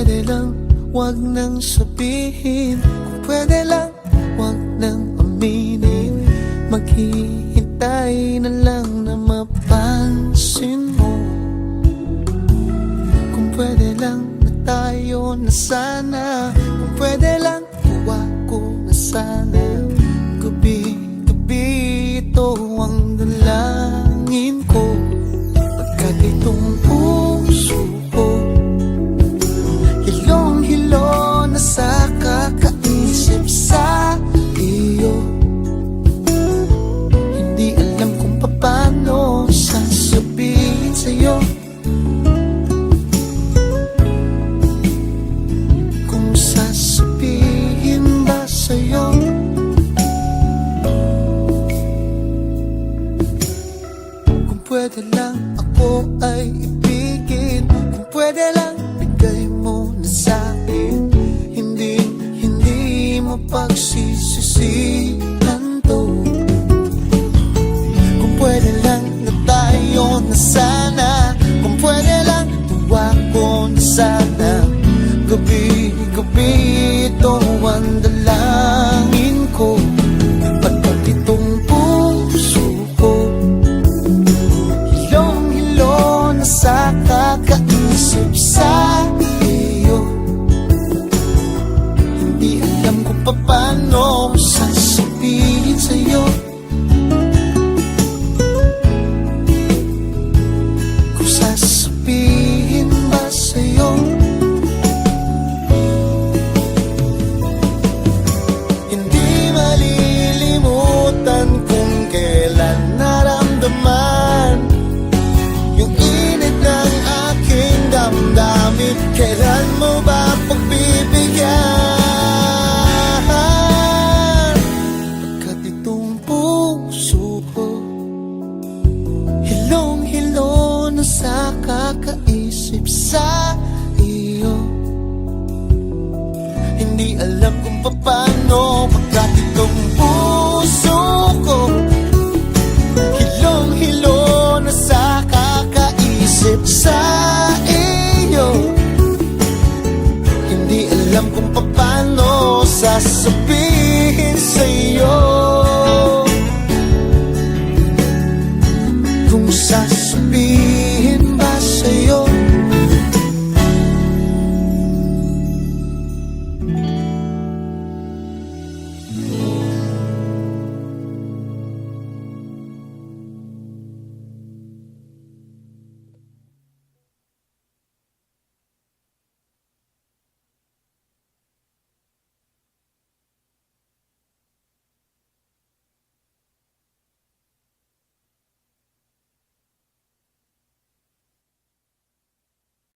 pwede lang, wag nang sabihin. Kung pwede lang, wag nang aminin. Maghihintay na lang na mapansin mo. Kung pwede lang na tayo na sana. Kung pwede lang, tuwa ko na sana. Gabi-gabi ito ang dalangin ko. Pagkat itong puso ko hilong-hilo na sa kakaisip sa iyo. Hindi alam kung paano sasabihin sa'yo. Kung sasabihin ba sa'yo. Kung pwede lang ako ay ibigin. Kung pwede lang bigay mo na sa'kin. Hindi mo pagsisisihan to. Kung pwede lang na tayo na sana. Kung pwede lang tuwa ko na sana. Gabi-gabi ito ang dalangin ko. Pagkat itong puso ko hilong-hilo na sa kakaisip sa iyo. Hindi alam kung paano sasabihin sa'yo. Kung sasabihin ba sa'yo. Hindi malilimutan kung kailan naramdaman yung init ng aking damdamin. Kailan mo ba pagbibigyan? Pagkat itong puso ko hilong-hilo na sa kakaisip sa iyo. Hindi alam kung paano. Pagkat itong puso ko hilong-hilo na sa kakaisip sa iyo. Hindi alam kung paano sasabihin.